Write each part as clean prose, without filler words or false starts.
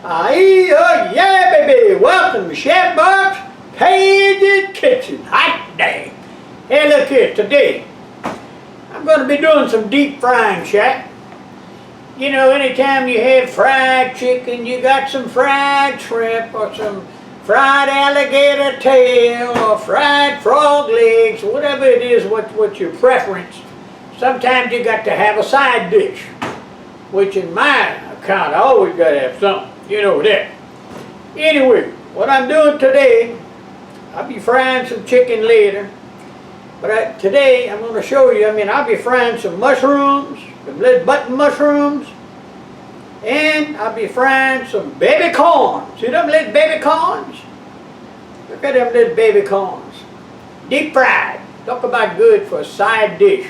Yeah, baby. Welcome to Chef Bourque's Cajun Kitchen. Hot dang. Hey, look here. Today, I'm going to be doing some deep frying, Shaq. You know, anytime you have fried chicken, you got some fried shrimp or some fried alligator tail or fried frog legs, whatever it is, what's your preference. Sometimes you got to have a side dish, which in my account, I always got to have something. You know that. Anyway, what I'm doing today, I'll be frying some chicken later. But today, I'm going to show you, I'll be frying some mushrooms, some little button mushrooms. And I'll be frying some baby corns. See them little baby corns? Look at them little baby corns. Deep fried. Talk about good for a side dish.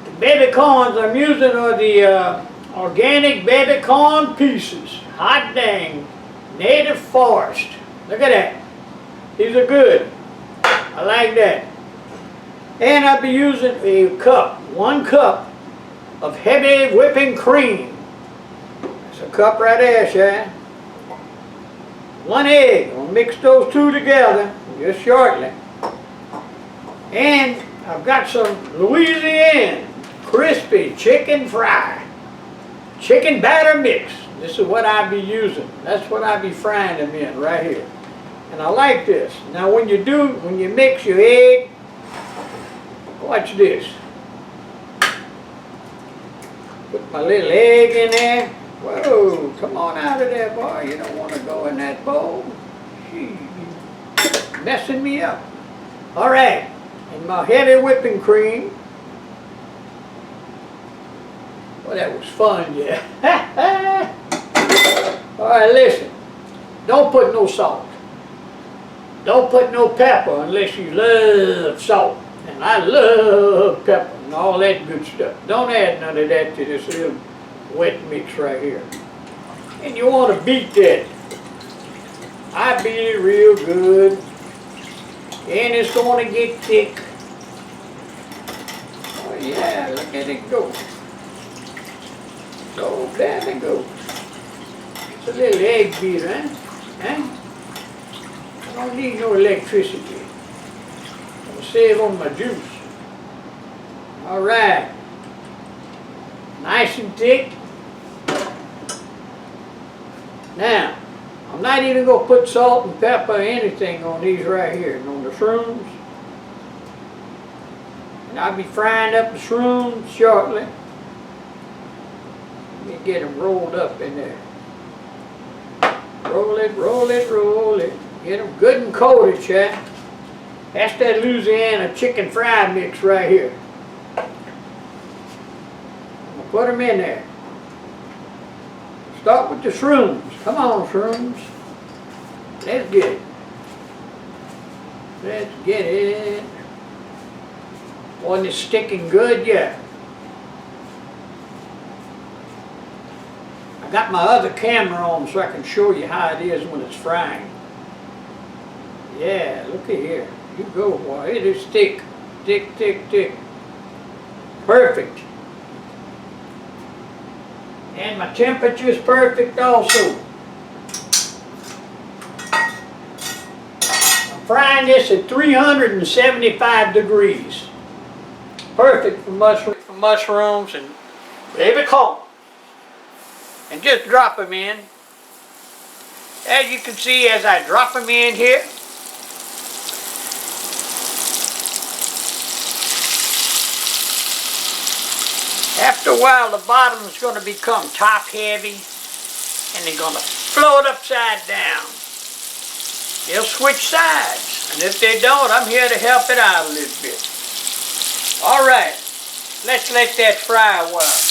The baby corns I'm using are the organic baby corn pieces. Hot dang. Native forest. Look at that. These are good. I like that. And I'll be using a cup, 1 cup of heavy whipping cream. That's a cup right there, Shad. 1 egg. I'll mix those two together just shortly. And I've got some Louisiana crispy chicken fry. Chicken batter mix. This is what I'll be using. That's what I'll be frying them in right here. And I like this. Now when you mix your egg, watch this. Put my little egg in there. Whoa, come on out of there, boy. You don't want to go in that bowl. Gee, you're messing me up. All right, and my heavy whipping cream. Well, that was fun, yeah. All right, listen. Don't put no salt. Don't put no pepper unless you love salt. And I love pepper and all that good stuff. Don't add none of that to this little wet mix right here. And you want to beat that. I beat it real good. And it's going to get thick. Oh yeah, look at it go. So down it goes. It's a little egg beater, huh? I don't need no electricity. I'll save on my juice. All right. Nice and thick. Now, I'm not even going to put salt and pepper or anything on these right here, and on the shrooms. And I'll be frying up the shrooms shortly. Let me get them rolled up in there. Roll it, roll it, roll it. Get them good and coated, chat. That's that Louisiana chicken fry mix right here. I'm going to put them in there. Start with the shrooms. Come on, shrooms. Let's get it. Let's get it. One that's sticking good, yeah. I got my other camera on so I can show you how it is when it's frying. Yeah, look at here. You go, boy. It is thick. Thick, thick, thick. Perfect. And my temperature is perfect also. I'm frying this at 375 degrees. Perfect for mushrooms and baby corn. And just drop them in. As you can see, as I drop them in here, after a while, the bottom is going to become top heavy, and they're going to float upside down. They'll switch sides, and if they don't, I'm here to help it out a little bit. All right, let's let that fry a while.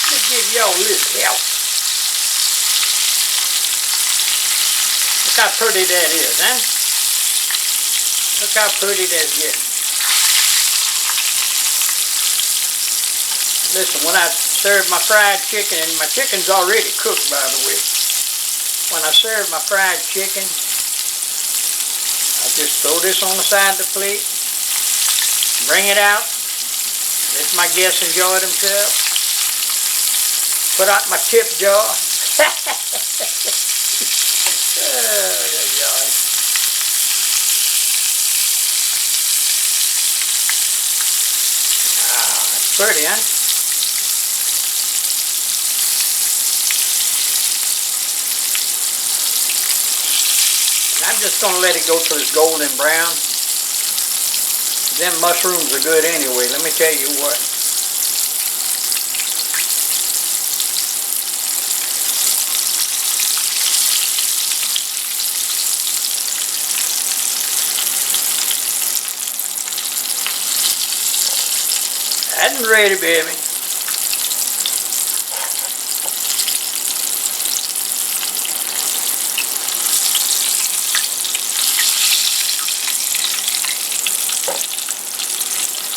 Let me give y'all a little help. Look how pretty that is, huh? Look how pretty that's getting. Listen, when I serve my fried chicken, and my chicken's already cooked, by the way. When I serve my fried chicken, I Just throw this on the side of the plate. Bring it out. Let my guests enjoy themselves. Put out my tip jar. That's pretty, huh? And I'm just going to let it go till it's golden brown. Them mushrooms are good anyway, let me tell you what. That's ready, baby.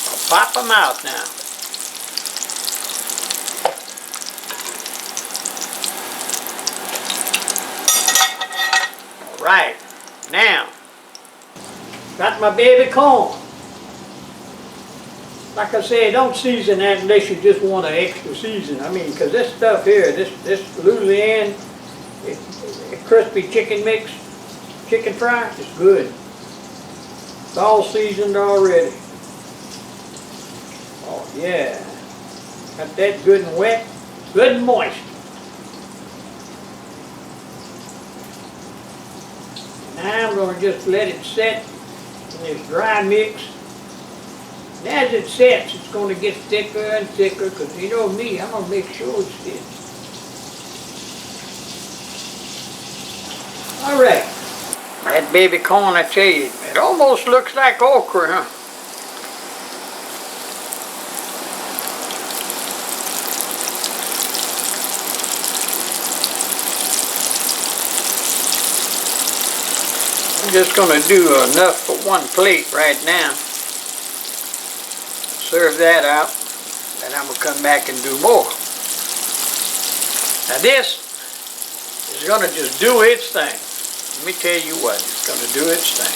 I'll pop them out now. All right, now, got my baby corn. Like I said, don't season that unless you just want an extra season. I mean, because this stuff here, this Louisiana crispy chicken mix, chicken fry, is good. It's all seasoned already. Oh yeah, got that good and wet, good and moist. Now I'm going to just let it set in this dry mix. And as it sets, it's going to get thicker and thicker, because you know me, I'm going to make sure it's thick. All right. That baby corn, I tell you, it almost looks like okra, huh? I'm just going to do enough for one plate right now. Serve that out, then I'm going to come back and do more. Now this is going to just do its thing. Let me tell you what, it's going to do its thing.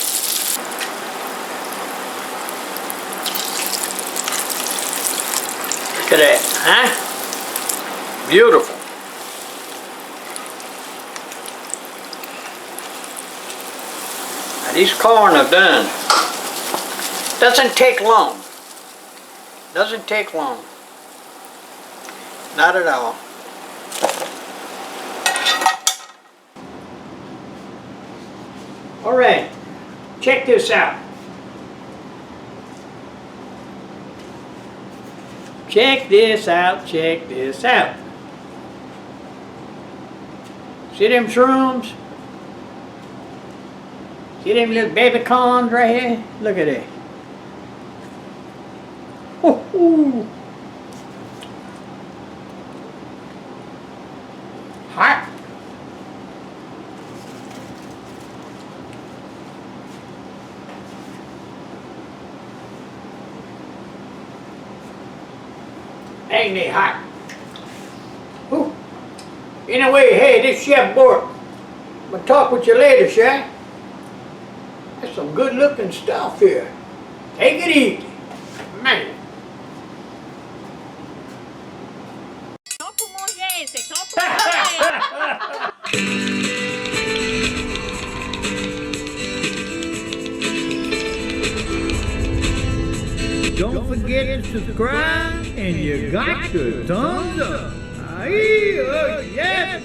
Look at that, huh? Beautiful. Now these corn are done. Doesn't take long. Doesn't take long. Not at all. All right, check this out. Check this out, check this out. See them shrooms? See them little baby corns right here? Look at that. Ooh. Hot. Ain't they hot? Ooh. Anyway, hey, this Chef Bourque. I'm gonna talk with you later, Chef. That's some good looking stuff here. Take it easy. Man. Don't forget to subscribe and you got your thumbs up. Aye, oh yes!